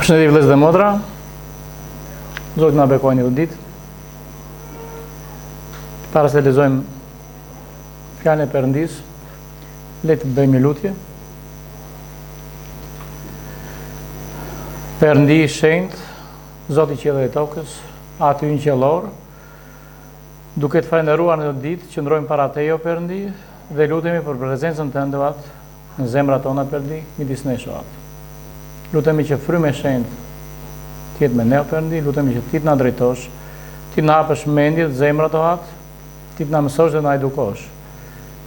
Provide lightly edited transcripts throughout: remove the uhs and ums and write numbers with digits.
Përshëndetje vëllezër dhe motra. Zoti na bekojë një ditë. Para se lexojmë fjalën e Perëndis, le të bëjmë një lutje. Perëndi i shenjtë, Zoti i qiellit dhe tokës, Aty në qiellor, duke të falendëruar në këtë ditë, qëndrojmë para Teje, o Perëndi, dhe lutemi për prezencën Tënde në zemrat tona, Perëndi, midis nesh o Atë. Lutemi që frymë e shenjtë të jetë me ne, o Perëndi, lutemi që Ti të na drejtosh, Ti na hapësh mendjet, zemrat o Atë, Ti të na mësosh dhe na edukosh.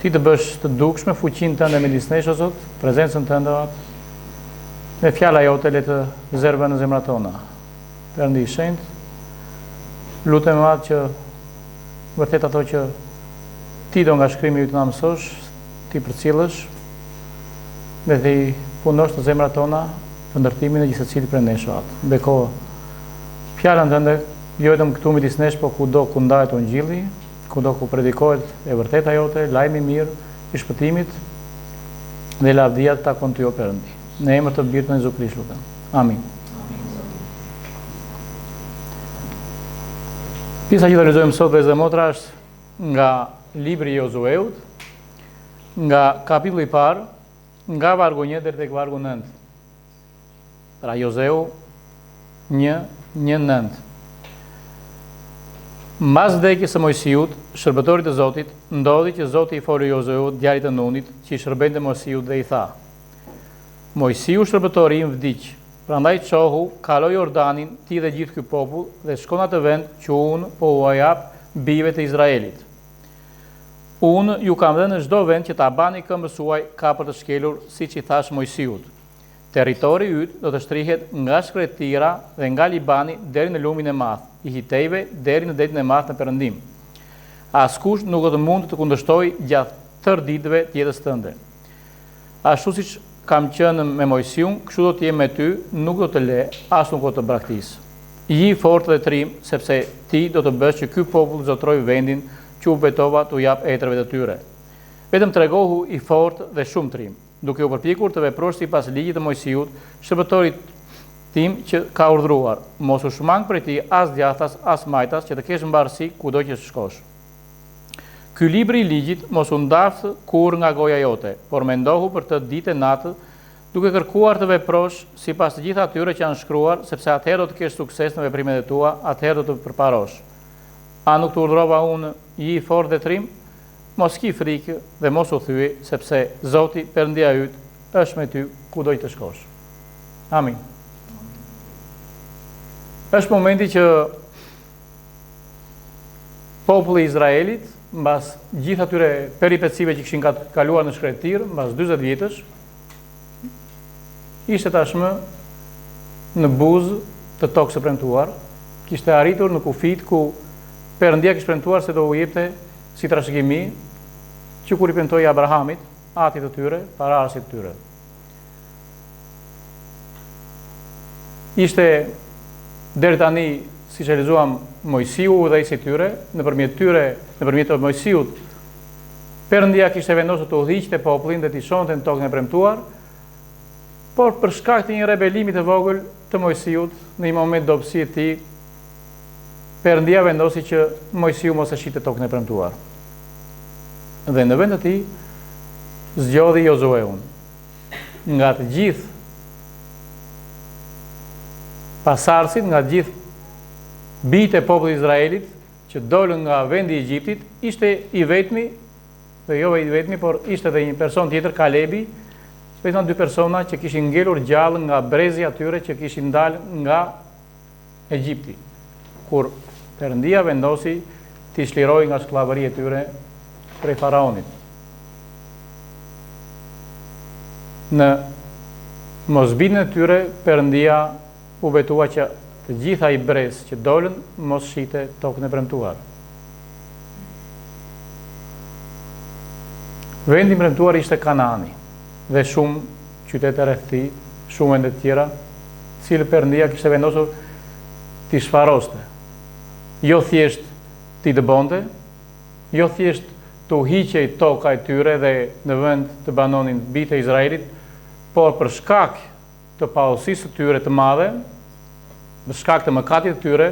Ti të bësh të dukshme fuqinë Tënde midis nesh, o Zot, prezencën Tënde o Atë. Me fjala jote le të zerve në zemrat tona. Perëndi i shenjtë, lutem Atë që vërtet ato që Ti do nga shkrimi ju të na mësosh, Ti përcjellësh dhe Ti punosh në zemrat tona për ndërtimin e gjithsecilit prej nesh o Atë. Beko fjalën Tënde jo vetëm këtu midis nesh, po kudo ku ndahet Ungjilli, kudo ku predikohet e vërteta jote, lajmi i mirë i shpëtimit dhe lavdia të takon Ty o Perëndi. Në emër të Birit të Jezu Krisht lutem. Amin. Pjesa që do lexojmë sot vëllezër dhe motra është nga libri i Josueut, nga kapitulli i parë, nga vargu 1 deri tek vargu 9. Pra Joseu 1:9. Mbas vdekjes së Mojsiut, shërbëtorit të Zotit, ndodhi që Zoti i foli Josueut, djalit të Nunit, që i shërbente Mojsiut dhe i tha: Mojsiu shërbëtori im vdiq, prandaj çohu, kalo Jordanin, ti dhe gjithë ky popull, dhe shkon atë vend që unë po u jap bijve të Izraelit. Unë ju kam dhënë në çdo vend që ta bani këmbës suaj kapër të shkelur, siç i thash Mojsiut. Territori yt do të shtrihet nga shkretira dhe nga Libani deri në lumin e madh, i Hitejve deri në detin e madh në perëndim. Askush nuk do të mund të kundërshtojë gjatë tërë ditëve të jetës tënde. Ashtu siç kam qenë me Mojsiun, kështu do të jem me ty, nuk do të le, as nuk do të braktis. Ji fort dhe trim, sepse ti do të bësh që ky popull zotrojë vendin që u betova t'u jap etërve të tyre. Vetëm tregohu i fort dhe shumë trim, duke u përpjekur të veprosh sipas ligjit të Mojsiut, shërbëtorit tim që ka urdhëruar, mos u shmang prej tij as djathtas as majtas, që të kesh mbarësi kudo që shkosh. Ky libri i ligjit mos u ndaft kur nga goja jote, por mendohu për të ditë e natë, duke kërkuar të veprosh sipas të gjitha atyre që janë shkruar, sepse atëherë do të kesh sukses në veprimet e tua, atëherë do të përparosh. A nuk të urdhrova unë, ji fort dhe trim? Mos ki frikë dhe mos u thyej, sepse Zoti, Perëndia yt, është me ty kudo që të shkosh. Amin. Është momenti që populli i Izraelit, mbas gjithë atyre peripecive që kishin kaluar në shkretir, mbas 40 vjetësh, ishte tashmë në buzë të tokës së premtuar, kishte arritur në kufit ku Perëndia kishte premtuar se do u jepte si trashëgimi që kur i premtoi Abrahamit, atit të tyre, pararësit të tyre. Ishte deri tani, siç e lexuam, Mojsiu dhe i tyre, nëpërmjet Mojsiut, Perëndia kishte vendosur të udhëhiqte popullin dhe t'i shonte në tokën e premtuar, por për shkak të një rebelimi të vogël të Mojsiut, në një moment dobësie të tij, Perëndia vendosi që Mojsiu mos e shite tokën e premtuar. Dhe në vend të tij zgjodhi Josueun. Nga të gjithë pasardhësit, nga të gjithë bijtë e popullit Izraelit që dolën nga vendi i Egjiptit, ishte i vetmi, dhe jo i vetmi, por ishte edhe një person tjetër, Kalebi, vetëm 2 persona që kishin ngelur gjallë nga brezi atyre që kishin dalë nga Egjipti, kur Perëndia vendosi t'i çlirojë nga skllavëria e tyre prej faraonit. Në mosbindjen e tyre, Perëndia u betua që të gjitha i brez që dolën mos shite tokën e premtuar. Vendi i premtuar ishte Kanaani dhe shumë qytete rreth tij, shumë vende të tjera, cilë Perëndia kishte vendosur t'i shfaroste. Jo thjesht t'i dëbonte, jo thjesht të uhiqej toka e tyre dhe në vend të banonin bijtë e Izraelit, por për shkak të paosisë të tyre të madhe, në shkak të mëkatit të tyre,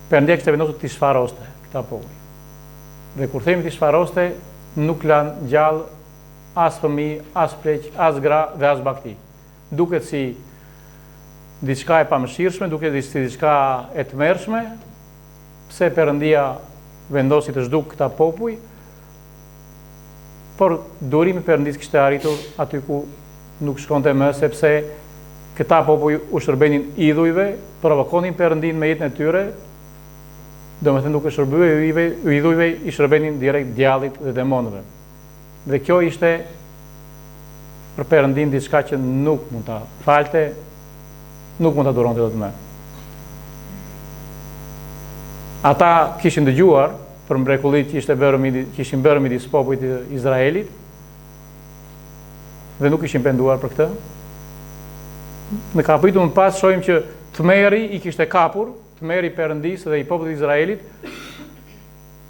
Perëndia kishte vendosur t'i shfaroste këta popull. Dhe kur themi t'i shfaroste, nuk lanë gjallë as fëmijë, as pleq, as gra dhe as bakti. Duket si diçka e pamëshirshme, duket si diçka e tmerrshme, pse Perëndia vendosi të zhduk këta popull, por durimi i Perëndisë kishte arritur aty ku nuk shkonte më, sepse këta popull u shërbenin idhujve, provokonin Perëndin me jetën e tyre, domethënë nuk e shërbyen idhujve, i shërbenin direkt djallit dhe demonëve. Dhe kjo ishte për Perëndin diçka që nuk mund ta falte, nuk mund ta duronte dot më. Ata kishin dëgjuar për mrekullitë që kishin bërë midis popullit të Izraelit dhe nuk ishin penduar për këtë. Në kapitullin pas shohim që tmerri i kishte kapur, tmerri i Perëndisë dhe i popullit të Izraelit,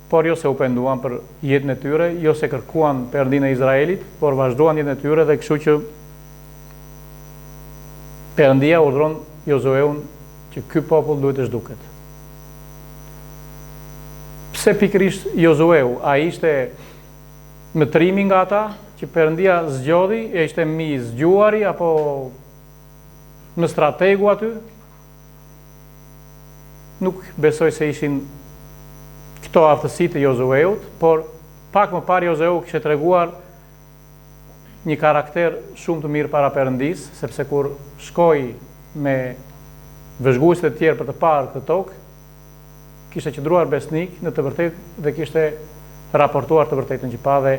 por jo se u penduan për jetën e tyre, jo se kërkuan Perëndinë e Izraelit, por vazhduan jetën e tyre dhe kështu që Perëndia urdhron Jozueun që ky popull duhet të zhduket. Pse pikërisht Jozueu? Ai ishte më trimi nga ata që Perëndia zgjodhi, e ishte më i zgjuari apo në strategu aty? Nuk besoj se ishin këto aftësi të Jozueut, por pak më parë Jozueu kishte treguar një karakter shumë të mirë para Perëndisë, sepse kur shkoi me vëzhguesit e tjerë për të parë këtë tokë, kishte qëndruar besnik në të vërtetë dhe kishte raportuar të vërtetën që pa dhe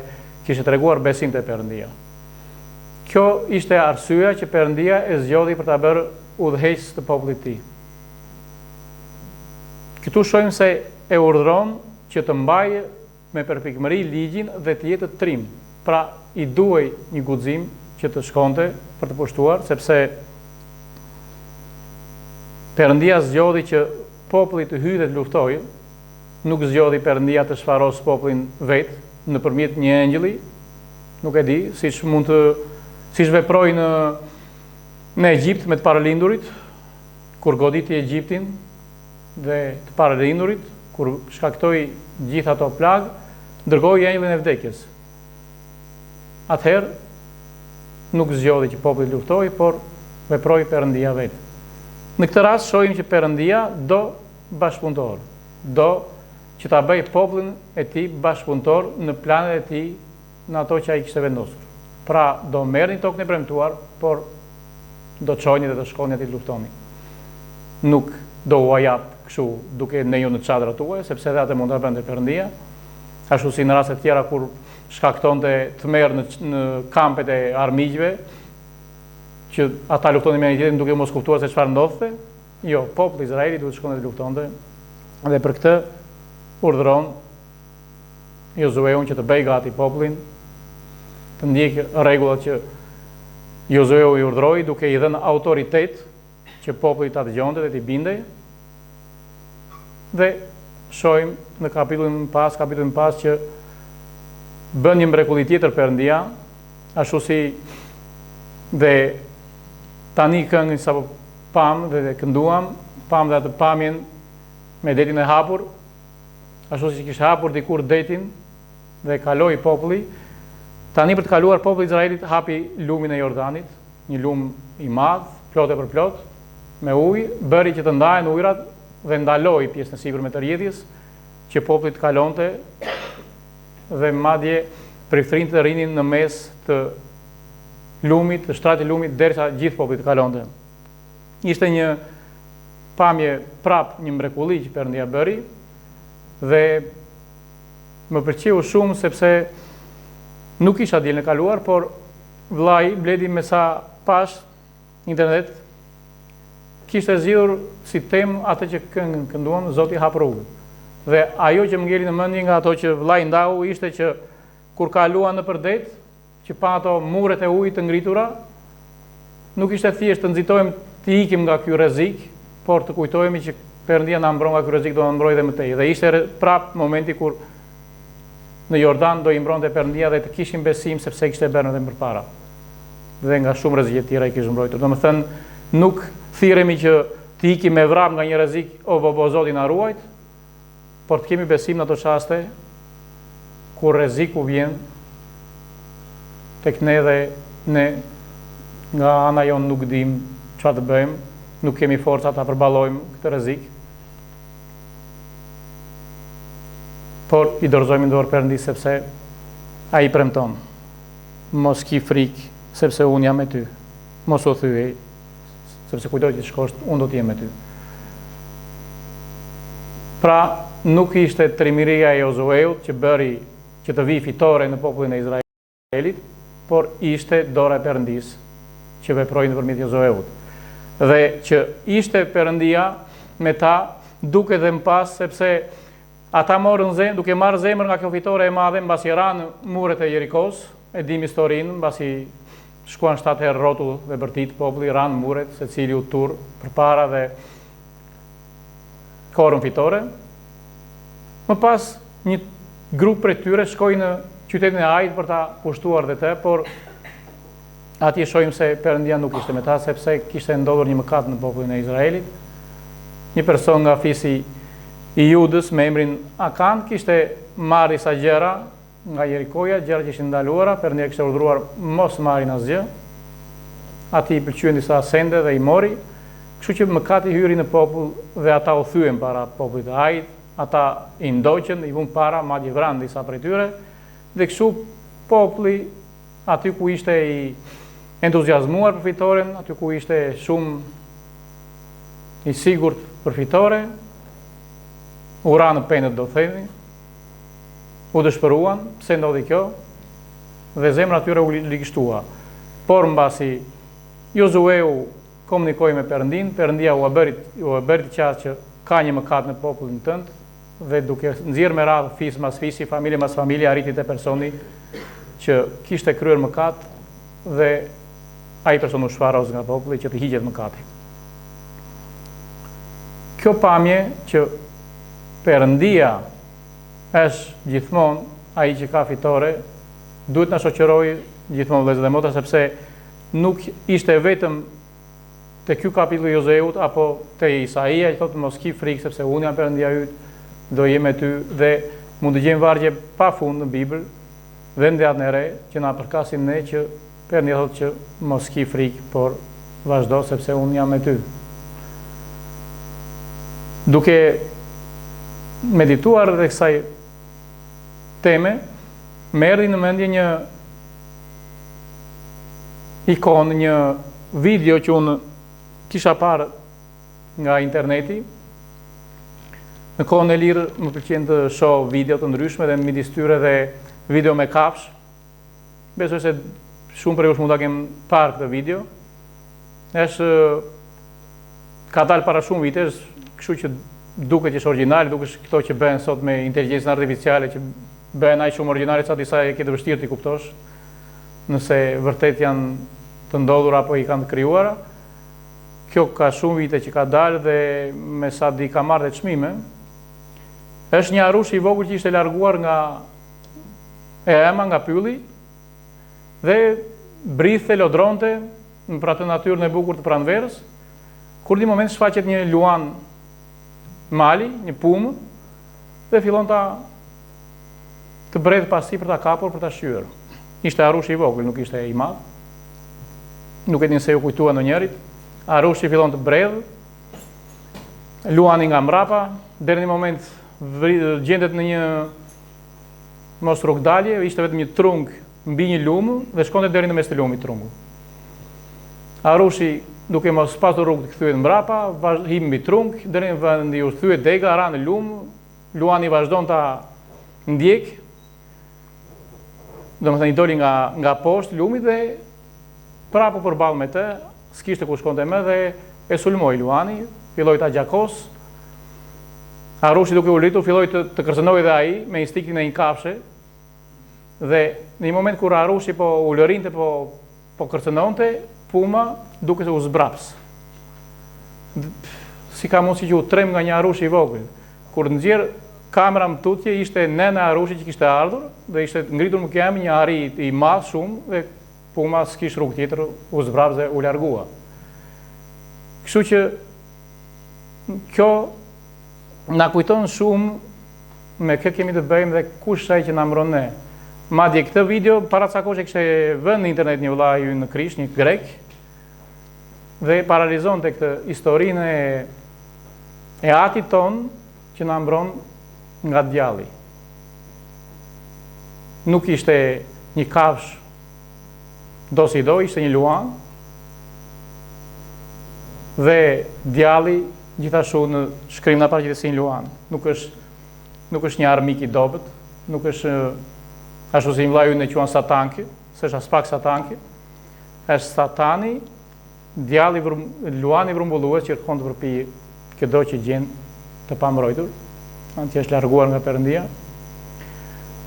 kishte treguar besim te Perëndia. Kjo ishte arsyeja që Perëndia e zgjodhi për ta bërë udhëheqës të popullit të tij. Këtu shohim se e urdhëron që të mbajë me përpikmëri ligjin dhe të jetë trim. Pra i duhej një guxim që të shkonte për të pushtuar, sepse Perëndia zgjodhi që populli të hyjë dhe të luftojë, nuk zgjodhi Perëndia të shfaros popullin vet nëpërmjet një engjëlli, nuk e di, siç veproi në Egjipt me të paralindurit, kur goditi Egjiptin dhe të paralindurit, kur shkaktoi gjithë ato plagë, dërgoi engjëllin e vdekjes. Atëherë nuk zgjodhi që populli luftoi, por veproi Perëndia vet. Në këtë rast shohim që Perëndia do bashkëpunëtor, do që ta bëj popullin e tij bashkëpunëtor në planet e tij, në ato që ai kishte vendosur. Pra do merrni tokën e premtuar, por do çojni dhe do shkoni aty të luftoni. Nuk do u jap kështu duke ndënjur në çadrat tuaja, sepse edhe atë mund ta bënte Perëndia, ashtu si në raste të tjera kur shkaktonte tmerr në kampet e armiqve, që ata luftonin me njëri duke mos kuptuar se çfarë ndodhte. Jo, populli i Izraelit duhet të shkonte të luftonte. Dhe për këtë urdhëron Jozueun që të bëjë gati popullin, të ndjekë rregullat që Jozueu i urdhroi, duke i dhënë autoritet që populli ta dëgjonte dhe t'i bindej. Dhe shohim në kapitullin pas që bën një mrekulli tjetër Perëndia, ashtu si dhe tani këngën sapo pam dhe kënduam, pam dhe atë pamjen me detin e hapur, ashtu si kishte hapur dikur detin dhe kaloi populli, tani për të kaluar populli i Izraelit hapi lumin e Jordanit, një lum i madh, plot e për plot, me ujë, bëri që të ndahen ujërat dhe ndaloi pjesën e sipër me të rrjedhjes që populli të kalonte dhe madje priftrinte të rrinin në mes të lumit, të shtratit të lumit, derisa gjithë populli të kalonte. Ishte një pamje prap, një mrekulli që Perëndia bëri dhe më pëlqeu shumë sepse nuk isha diell në kaluar, por vllai Bledi me sa pash internet kishte zgjidhur si temë atë që kënduam Zoti hap rrugën. Dhe ajo që më ngeli në mendje nga ato që vllai ndau ishte që kur kaluan nëpër det, që pa ato muret e ujit të ngritura, nuk ishte thjesht të nxitojmë të ikim nga ky rrezik, por të kujtohemi që Perëndia na mbron nga ky rrezik, do na mbrojë edhe më tej. Dhe ishte prap momenti kur në Jordan do i mbronte Perëndia dhe të kishin besim sepse kishte bërë edhe më përpara. dhe nga shumë rreziqe të tjera i kishte mbrojtur. Domethënë, nuk thirremi që të ikim me vrap nga një rrezik o Zoti na ruajt, por të kemi besim në ato çaste kur rreziku vjen tek ne dhe ne nga ana jon nuk dim çfarë të bëjmë, nuk kemi forca ta përballojmë këtë rrezik. Por i dorëzojmë në dorë Perëndis sepse ai premton. Mos ki frikë, sepse unë jam me ty. Mos u thyej, sepse kujtoj që shkosh, unë do të jem me ty. Pra, nuk ishte trimiria e Jozueut që bëri që të vi fitore në popullin e Izraelit, por ishte dora e Perëndis që veproi nëpërmjet Jozueut. Dhe që ishte Perëndia me ta duke dhe më pas, sepse ata morën zemër, duke marrë zemër nga kjo fitore e madhe, mbasi ranë muret e Jerikos, e dim historinë, mbasi shkuan 7 herë rrotull dhe bërtit populli, ranë muret, secili u turr përpara dhe korën fitore. Më pas një grup prej tyre shkoi në qytetin e Ajit për ta pushtuar dhe të, por atje shohim se Perëndia nuk ishte me ta, sepse kishte ndodhur një mëkat në popullin e Izraelit. Një person nga fisi i Judës me emrin Akan kishte marrë disa gjëra nga Jerikoja, gjëra që ishin ndaluara, Perëndia kishte urdhëruar mos marrin asgjë. Ati i pëlqyen disa sende dhe i mori, kështu që mëkati hyri në popull dhe ata u thyen para popullit të Ajit, ata i ndoqën, i vun para, madje vranë disa prej tyre, dhe kështu populli aty ku ishte i entuziazmuar për fitoren, aty ku ishte shumë i sigurt për fitore, u ra në pendet do themi, u dëshpëruan, pse ndodhi kjo, dhe zemra tyre u ligështua. Por mbasi Jozueu komunikoi me Perëndin, Perëndia u bëri qartë që ka një mëkat në popullin tënd, dhe duke nxjerrë me radhë fis mas fisi, familje mas familje, arriti te personi që kishte kryer mëkat dhe ai person u shfaros nga populli që të hiqet mëkati. Kjo pamje që Perëndia është gjithmonë ai që ka fitore, duhet na shoqërojë gjithmonë vëllezër dhe motra, sepse nuk ishte vetëm te ky kapitulli i Jozueut apo te Isaia që thotë mos ki frikë sepse unë jam Perëndia yt, do jem me ty, dhe mund të gjejmë vargje pafund në Bibël dhe në Leatën e Re që na përkasin ne që Perëndia thotë që mos ki frikë, por vazhdo sepse unë jam me ty. Duke medituar dhe kësaj teme, më erdhi në mendje një ikon, një video që unë kisha parë nga interneti. Në kohën e lirë më pëlqen të shoh video të ndryshme dhe midis tyre dhe video me kafsh. Besoj se shumë prej jush mund ta kemë parë këtë video. Ka dalë para shumë vitesh, kështu që duket që është origjinal, duket këto që bëhen sot me inteligjencën artificiale që bëhen aq shumë origjinale sa disa e ke të vështirë ti kuptosh nëse vërtet janë të ndodhur apo i kanë të krijuara. Kjo ka shumë vite që ka dalë dhe me sa di ka marrë dhe çmime. Është një arush i vogël që ishte larguar nga ema, nga pylli, dhe brithte, lodronte për atë natyrën e bukur të pranverës, kur në moment shfaqet një luan mali, një pumë, dhe fillon të bredh pas tij për ta kapur, për ta shqyer. Ishte arush i vogël, nuk ishte i madh. Nuk e din se ju kujtua ndonjërit. Arushi fillon të bredh, luani nga mbrapa, deri në moment gjendet në një mos rrugdalje, ishte vetëm një trung mbi një lumë dhe shkonte deri në mes të lumit trungu. Arushi, duke mos pasur rrugë të kthyehet mbrapa, hip mbi trung, deri në vend i u thyet dega, ra në lumë, luani vazhdon ta ndjek. Domethënë i doli nga poshtë lumit dhe prapë përballë me të, s'kishte ku shkonte më dhe e sulmoi luani, filloi ta gjakos. Arushi duke u rritur filloi të kërcënoi dhe ai me instiktin e një kafshe. Dhe në një moment kur Arushi po u lërinte, po kërcënonte, puma duke se u zbraps. Si ka mundësi që u trem nga një arush i vogël. Kur nxjerr kamera më tutje, ishte nëna e Arushit që kishte ardhur dhe ishte ngritur më kemë një ari i madh shumë dhe puma s'kish rrugë tjetër, u zbrapze, u largua. Kështu që kjo na kujton shumë me kë kemi të bëjmë dhe kush ai që na mbron ne. Madje këtë video paracakosh e kishte vënë në internet një vëllai ynë në Krish, një grek, dhe paralizonte këtë historinë e atit ton që na mbron nga djalli. Nuk ishte një kafsh do si do, ishte një luan, dhe djalli gjithashtu në shkrim na paraqitet si një luan. Nuk është një armik i dobët, nuk është ashtu si vllai ynë e quan satanki, s'është as pak satanki, është satani, djalli luani vrumbullues që kërkon të përpi këdo që gjen të pambrojtur, anti është larguar nga Perëndia.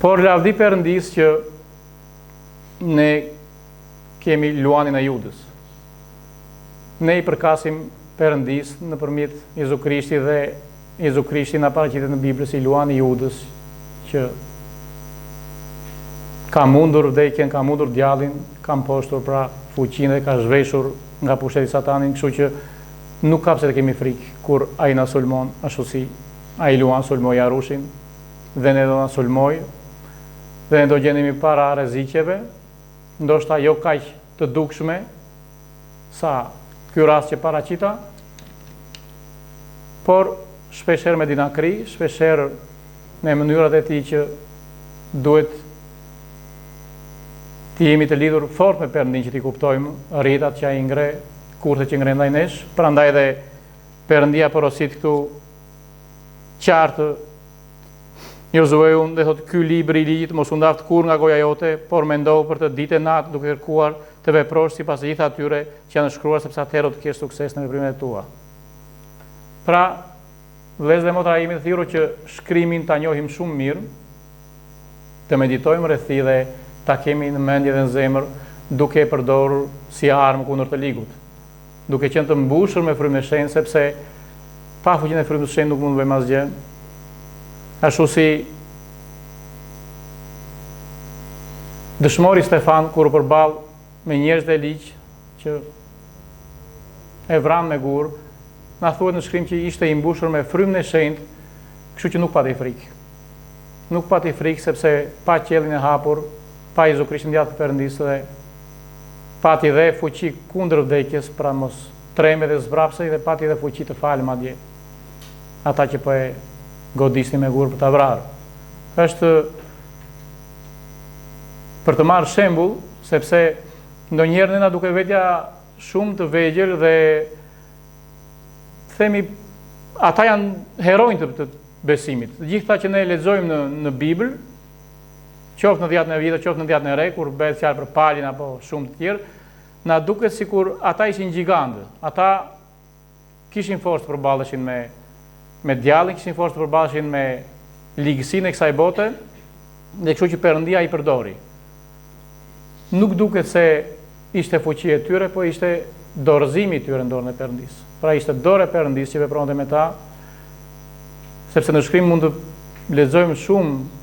Por lavdi Perëndis që ne kemi luanin e Judës. Ne i përkasim Perëndis nëpërmjet Jezu Krishti dhe Jezu Krishti na paraqitet në Biblë si luani i Judës që ka mundur vdekjen, ka mundur djallin, ka mposhtur pra fuqinë dhe ka zhveshur nga pushteti i Satanit, kështu që nuk ka pse të kemi frikë kur ai na sulmon, ashtu si ai luan sulmoi Arushin dhe ne do na sulmoj dhe ne do gjendemi para rreziqeve, ndoshta jo kaq të dukshme sa ky rast që paraqita, por shpeshherë me dinakri, shpeshherë me mënyrat e tij që duhet të jemi të lidhur fort me Perëndin që t'i kuptojmë rritat që ai ngre, kurthet që ngre ndaj nesh, prandaj dhe Perëndia porosit këtu qartë Josueun dhe thot ky libër i ligjit mos u ndaft kur nga goja jote, por mendohu për të ditë e natë duke kërkuar të veprosh sipas të gjitha atyre që janë shkruar, sepse atëherë do të kesh sukses në veprimet tua. Pra, vëllezër dhe motra, jemi të thirrur që shkrimin ta njohim shumë mirë, të meditojmë rreth tij dhe ta kemi në mendje dhe në zemër, duke e përdorur si armë kundër të ligut, duke qenë të mbushur me frymën e shenjtë, sepse pa fuqinë e frymës së shenjtë nuk mund të bëjmë asgjë. Ashtu si dëshmori Stefan kur u përball me njerëz të ligj që e vran me gur, na thuhet në shkrim që ishte i mbushur me frymën e shenjtë, kështu që nuk pati frikë. Nuk pati frikë sepse pa qiellin e hapur, pa Jezu Krishtin djathtë të Perëndis dhe pati dhe fuqi kundër vdekjes, pra mos trembe dhe zbrapsej, dhe pati dhe fuqi të falë madje ata që po e godisni me gur për ta vrarë. Është për të marrë shembull, sepse ndonjëherë na duke vetja shumë të vegjël dhe themi ata janë heronjtë të besimit. Të gjitha që ne lexojmë në Bibël, qoftë në Dhjetën e Vjetër, qoftë në Dhjetën e Re, kur bëhet fjalë për palin apo shumë të tjerë, na duket sikur ata ishin gjigantë. Ata kishin forcë të përballeshin me djallin, kishin forcë të përballeshin me ligësinë e kësaj bote, dhe kështu që Perëndia i përdori. Nuk duket se ishte fuqia e tyre, po ishte dorëzimi i tyre në dorën e Perëndis. Pra ishte dorë e Perëndis që vepronte me ta, sepse në shkrim mund të lexojmë shumë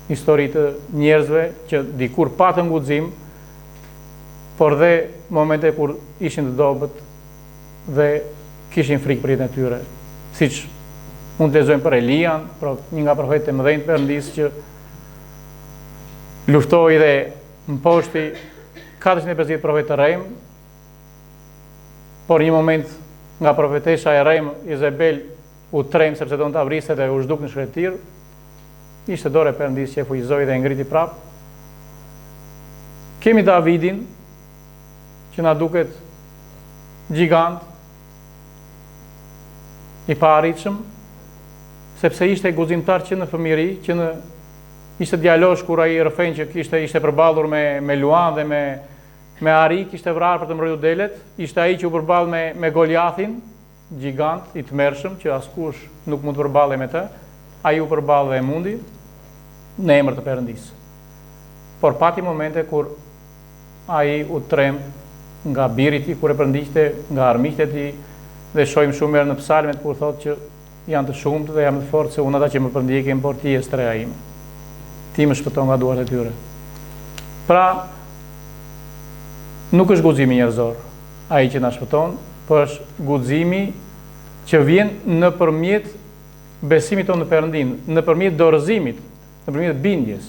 histori të njerëzve që dikur patën guxim, por dhe momente kur ishin të dobët dhe kishin frikë për jetën e tyre. Siç mund të lexojmë për Elian, një nga profetët e mëdhenj të Perëndis që luftoi dhe mposhti 450 profetë të rrem, por një moment nga profetesha e rrem Izabel u trem sepse donte ta vriste dhe u zhduk në shkretir. Ishte dorë e Perëndis që e fuqizoi dhe e ngriti prap. Kemi Davidin, që na duket gjigant, i paarritshëm, sepse ishte guximtar që në fëmijëri, që ishte djalosh kur ai rrëfen që ishte përballur me Luan dhe me Arik, ishte vrarë për të mbrojtur delet, ishte ai që u përball me Goliathin, gjigant i tmerrshëm që askush nuk mund të përballej me të, ai u përball dhe e mundi në emër të Perëndis. Por pati momente kur ai u trem nga biri i tij kur e përndiqte, nga armiqtë e tij, dhe shohim shumë herë në psalmet kur thotë që janë të shumtë dhe jam të fortë se unë ata që më përndjekin, por ti je streha ime. Ti më shpëton nga duart e tyre. Pra, nuk është guximi njerëzor ai që na shpëton, por është guximi që vjen nëpërmjet besimit tonë në Perëndin, nëpërmjet dorëzimit, nëpërmjet bindjes.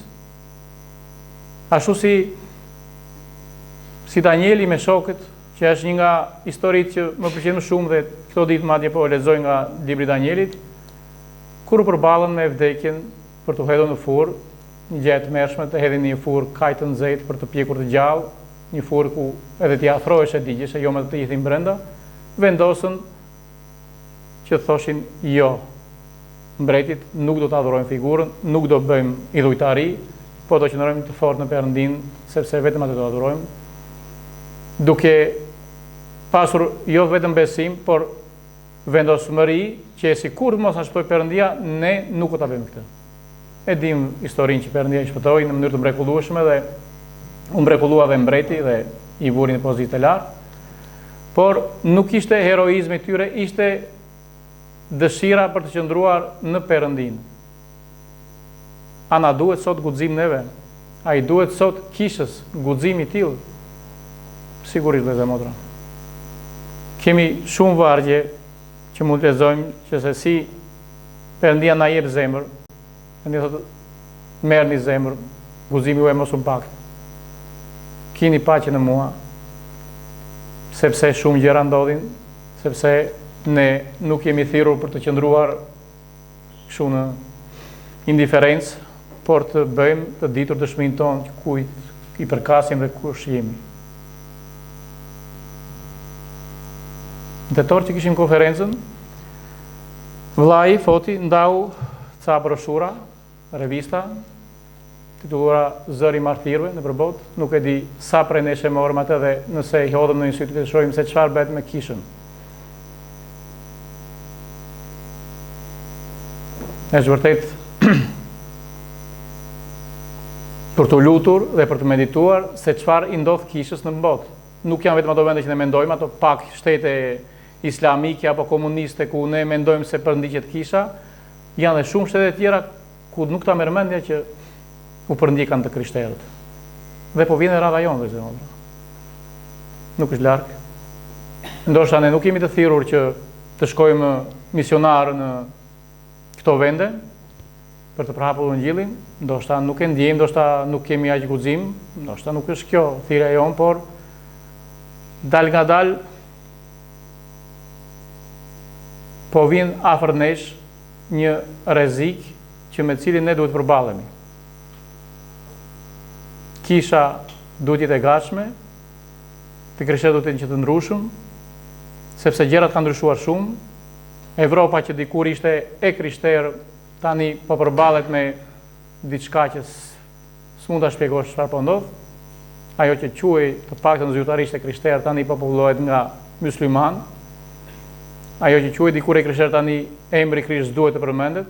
Ashtu si Danieli me shokët, që është një nga historitë që më pëlqen më shumë dhe këto ditë madje po e lexoj nga libri i Danielit, kur u përballen me vdekjen për të hedhur në furrë, një gjë e tmerrshme të hedhin në një furrë kaq të nxehtë për të pjekur të gjallë, një furrë ku edhe ti afrohesh e digjesh, jo më të jethin brenda, vendosën që thoshin jo. Mbretit nuk do të adhurojmë figurën, nuk do bëjmë idhujtari, po do qëndrojmë të fortë në Perëndin, sepse vetëm atë do adhurojmë, duke pasur jo vetëm besim, por vendosmëri që sikur mos na shpëtoi Perëndia, ne nuk do ta bëjmë këtë. E dim historinë që Perëndia i shpëtoi në mënyrë të mrekullueshme dhe u mrekullua dhe mbreti dhe i vuri në pozitë të lartë, por nuk ishte heroizmi i tyre, ishte dëshira për të qëndruar në Perëndin. A na duhet sot guxim neve? A i duhet sot kishës guxim i tillë? Sigurisht vëllezër e motra. Kemi shumë vargje që mund të lexojmë që se si Perëndia na jep zemër, Perëndia thotë merrni zemër, guximi juaj mos u pak. Kini paqe në mua, sepse shumë gjëra ndodhin, sepse ne nuk jemi thirrur për të qëndruar kështu në indiferencë, por të bëjmë të ditur dëshminë tonë kujt i përkasim dhe kush jemi. Në tetor që kishim konferencën, vllai foti ndau ca broshura, revista, titulluara Zëri i martirëve në përbot, nuk e di sa prej nesh e morëm atë dhe nëse i hodhëm në një sytë të shohim se çfarë bëhet me kishën. Është vërtet për të lutur dhe për të medituar se çfarë i ndodh kishës në botë. Nuk janë vetëm ato vende që ne mendojmë, ato pak shtete islamike apo komuniste ku ne mendojmë se përndiqet kisha, janë dhe shumë shtete tjera ku nuk ta merr mendja që u përndjekan të krishterët. Dhe po vjen rradha jonë, vëllezër. Nuk është larg. Ndoshta ne nuk jemi të thirrur që të shkojmë misionar në këto vende për të përhapur Ungjillin, ndoshta nuk e ndjejmë, ndoshta nuk kemi aq guxim, ndoshta nuk është kjo thirrja jonë, por dal nga dal po vjen afër nesh një rrezik që me cilin ne duhet të përballemi. Kisha duhet jetë e gatshme, të krishterët duhet të jenë të ndrushëm, sepse gjërat kanë ndryshuar shumë. Evropa që dikur ishte e krishterë, tani po përballet me diçka që s'mund ta shpjegosh çfarë po ndodh. Ajo që quhej të paktën zyrtarisht e krishterë tani popullohet nga mysliman. Ajo që quhej dikur e krishterë tani emri Krisht duhet të përmendet.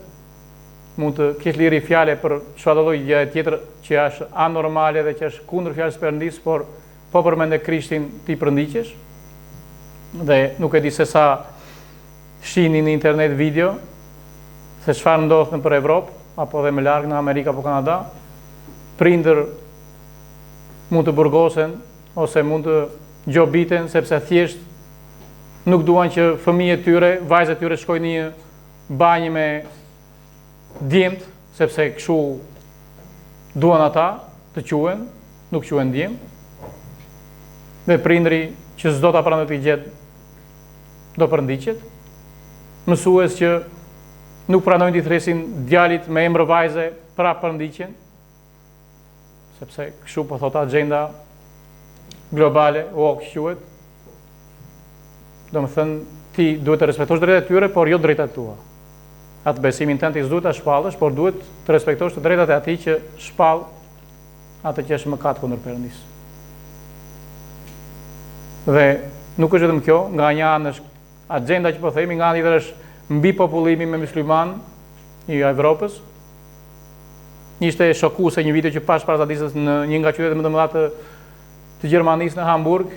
Mund të kesh liri fjale për çfarë lloj gjë tjetër që është anormale dhe që është kundër fjalës së Perëndisë, por po përmendë Krishtin ti përndiqesh. Dhe nuk e di se sa shihni në internet video se çfarë ndodh nëpër Evropë apo dhe më larg në Amerikë apo Kanada. Prindër mund të burgosen ose mund të gjobiten sepse thjesht nuk duan që fëmijët tyre, vajzat tyre shkojnë në një banjë me djemt, sepse kështu duan ata të quhen, nuk quhen djem. Dhe prindri që s'do ta pranojë këtë gjë do përndiqet. Mësues që nuk pranojnë të thresin djalit me emër vajze, pra përndiqen, sepse kështu po thot agenda globale, kështu quhet. Domethënë ti duhet të respektosh drejtat e tyre, por jo drejtat tua. Atë besimin tënd ti s'duhet ta shpallësh, por duhet të respektosh të drejtat e atij që shpall atë që është mëkat kundër Perëndisë. Dhe nuk është vetëm kjo, nga një anë është agenda që po themi, nga ana tjetër është mbi popullimi me mysliman i Evropës. Ishte shokuese një video që pash para ditës në një nga qytetet më të mëdha të Gjermanisë, në Hamburg,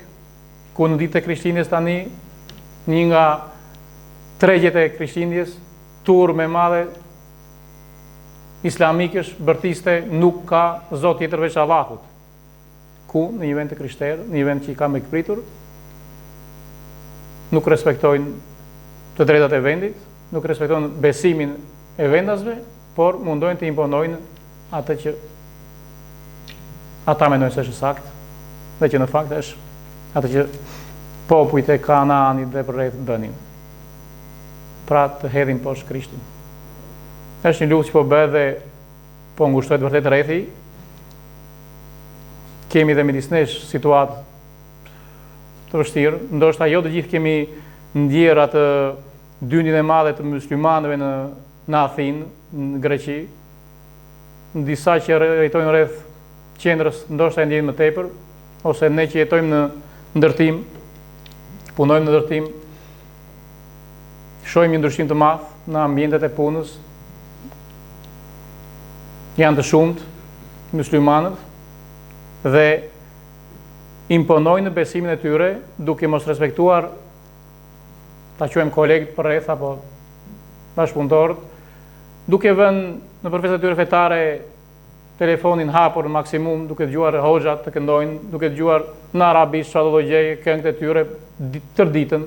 ku në ditën e Krishtlindjes tani një nga tregjet e Krishtlindjes, turr me madhe islamikësh, bërtiste, nuk ka zot tjetër veç Allahut. ku në një vend të krishterë, në një vend që i ka me këpritur, nuk respektojnë të drejtat e vendit, nuk respektojnë besimin e vendasve, por mundojnë të imponojnë atë që ata mendojnë se është sakt, dhe që në fakt është atë që popujt e Kanaanit dhe përreth bënin. Pra të hedhin poshtë Krishtin. Është një luftë që po bëhet dhe po ngushtohet vërtet rrethi. Kemi dhe midis nesh situatë të vështirë, ndoshta jo të gjithë kemi ndjer atë dyndin e madhe të muslimanëve në Athinë, në Greqi. Në disa që jetojnë rreth qendrës, ndoshta e ndjejnë më tepër, ose ne që jetojmë në ndërtim, punojmë në ndërtim, shohim një ndryshim të madh në ambientet e punës. Janë të shumt muslimanët dhe imponojnë besimin e tyre duke mos respektuar, ta quajmë kolegët përreth apo bashkëpunëtorët, duke vënë në përveç atyre fetare telefonin hapur në maksimum, duke dëgjuar hoxhat të këndojnë, duke dëgjuar në arabisht çfarë do gjej këngët e tyre tër ditën,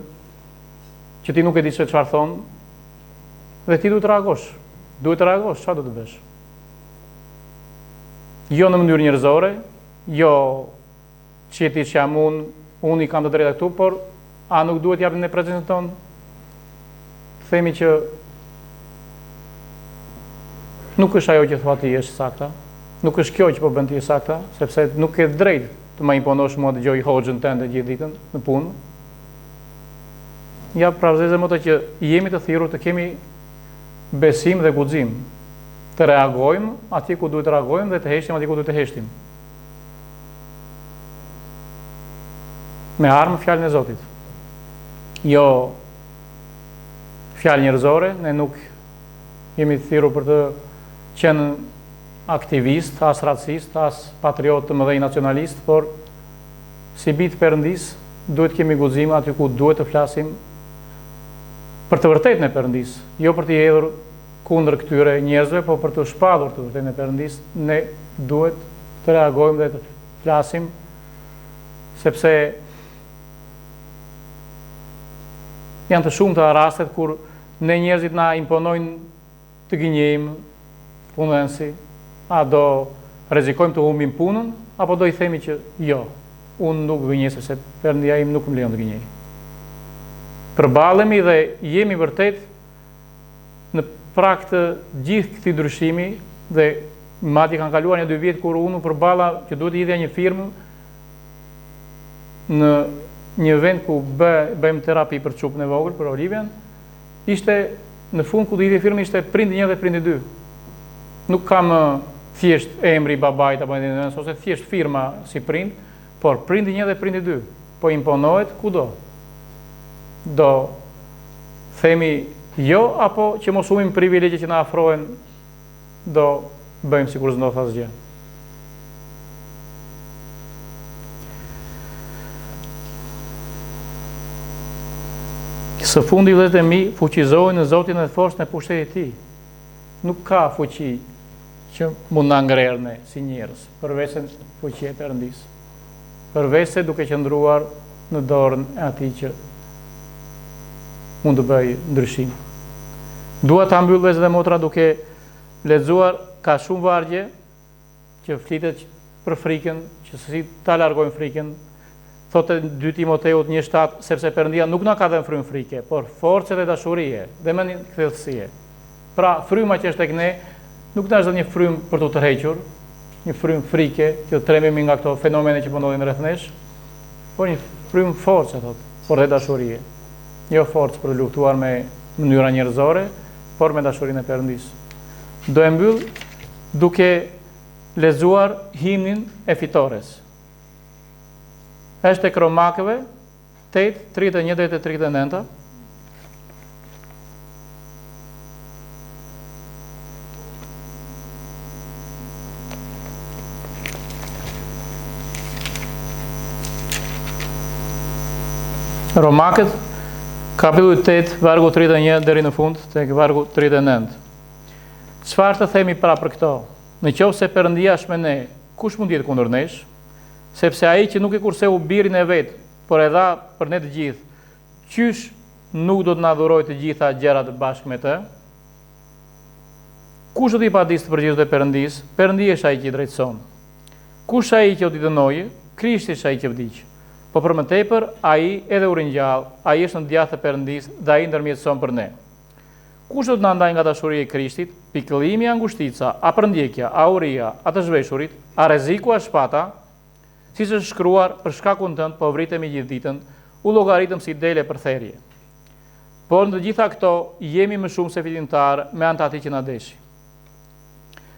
që ti nuk e di se çfarë thon, dhe ti duhet të reagosh. Duhet të reagosh, çfarë do të bësh? Jo në mënyrë njerëzore, jo që ti që jam unë i kam të drejta këtu, por a nuk duhet japim në prezencën tonë? Themi që nuk është ajo që thua ti është sakta, nuk është kjo që po bën ti është sakta, sepse nuk ke drejt të ma imponosh mua të dëgjoj hoxhën tënde gjithë ditën në punë. Ja pra vëllezër më të që jemi të thirrur të kemi besim dhe guxim, të reagojmë atje ku duhet të reagojmë dhe të heshtim atje ku duhet të heshtim. Me armë fjalën e Zotit. Jo fjalë njerëzore, ne nuk jemi të thirrur për të qenë aktivist, as racist, as patriot të mëdhej nacionalist, por si bitë Perëndis duhet kemi guxim aty ku duhet të flasim për të vërtetën e Perëndis, jo për të hedhur kundër këtyre njerëzve, por për të shpallur të vërtetën e Perëndis. Ne duhet të reagojmë dhe të flasim, sepse janë të shumta rastet kur ne njerëzit na imponojnë të gënjejmë punësi, a do rrezikojmë të humbim punën, apo do i themi që jo, unë nuk gënjej sepse Perëndia im nuk më lejon të gënjej. Përballemi dhe jemi vërtet në prag të gjithë këtij ndryshimi dhe madje kanë kaluar 1-2 vjet kur unë përballa që duhet të hidhja një firmë në një vend ku bëjmë terapi për çupën e vogël, për Olivian, ishte në fund ku do hidhje firmë ishte prindi 1 dhe prindi 2. Nuk kam thjesht emri babait apo nënës ose thjesht firma si prind, por prindi 1 dhe prindi 2. Po imponohet kudo. Do themi jo, apo që mos humbim privilegje që na afrohen, do bëjmë sikur s'ndodh asgjë. Së fundi vëllezërit e mi, fuqizohen në Zotin dhe forcën e pushtetit të Tij. Nuk ka fuqi që mund na ngrerë ne si njerëz, përveç se fuqia e Perëndis. Përveç se duke qëndruar në dorën e Atij që mund të bëj ndryshim. Dua ta mbyll vëllezër dhe motra duke lexuar ka shumë vargje që flitet për frikën, që si ta largojmë frikën. Thotë 2 Timoteut 1:7, sepse Perëndia nuk na ka dhënë frymë frike, por forcë dhe dashurie dhe mendkthësie. Pra, fryma që është tek ne nuk na është dhënë një frymë për të tërhequr, një frymë frike që trememi nga këto fenomene që po ndodhin rreth nesh, por një frymë force, thotë, por dhe dashurie. Jo forcë për të luftuar me mënyra njerëzore, por me dashurinë e Perëndis. Do e mbyll duke lexuar himnin e fitores. Është tek Romakëve 8:31 deri te 39. Romakët, kapitulli 8, vargu 31 deri në fund, tek vargu 39. Çfarë të themi pra për këto? Në qoftë se Perëndia është me ne, kush mund të jetë kundër nesh? sepse ai që nuk e kurseu birin e vet, por e dha për ne të gjithë, qysh nuk do të na dhurojë të gjitha gjërat bashkë me të? Kush do t'i padisë të përgjithshme të Perëndis? Perëndia është ai që i drejtëson. Kush ai që do t'i dënojë? Krishti është ai që vdiq. Po për më tepër, ai edhe u ringjall, ai është në djathtë të Perëndis dhe ai ndërmjetëson për ne. Kush do të na ndajë nga dashuria e Krishtit? Pikëllimi, angustica, a përndjekja, a uria, a të zhveshurit, a rreziku, a shpata, siç është shkruar, për shkakun tënd po vritemi gjithë ditën, u llogaritëm si dele për therrje. Por në të gjitha këto jemi më shumë se fitimtar me anë të atij që na deshi.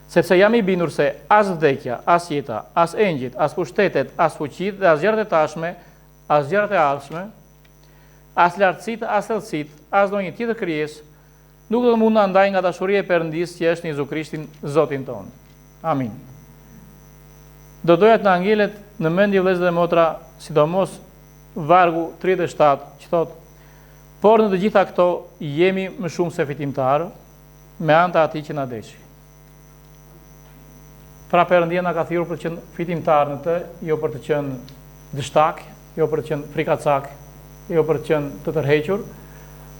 Sepse jam i bindur se as vdekja, as jeta, as engjëjt, as pushtetet, as fuqitë dhe as gjërat e tashme, as gjërat e ardhshme, as lartësitë, as thellësitë, as ndonjë tjetër krijesë nuk do të mund na ndajë nga dashuria e Perëndis që është në Jezu Krishtin, Zotin tonë. Amin. Do doja të na ngjelet në mendje vëllezër dhe motra, sidomos vargu 37, që thotë: por në të gjitha këto jemi më shumë se fitimtarë me anë të atij që na deshi. Pra Perëndia na ka thirrur për të qenë fitimtar në të, jo për të qenë dështak, jo për të qenë frikacak, jo për të qenë të tërhequr,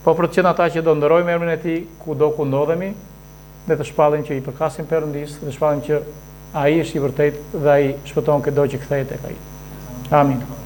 po për të qenë ata që do ndërojmë emrin e Tij kudo ku ndodhemi, dhe të shpallim që i përkasim Perëndis, dhe të shpallim që ai është i vërtetë dhe ai shpëton çdo që kthehet tek ai. Amin.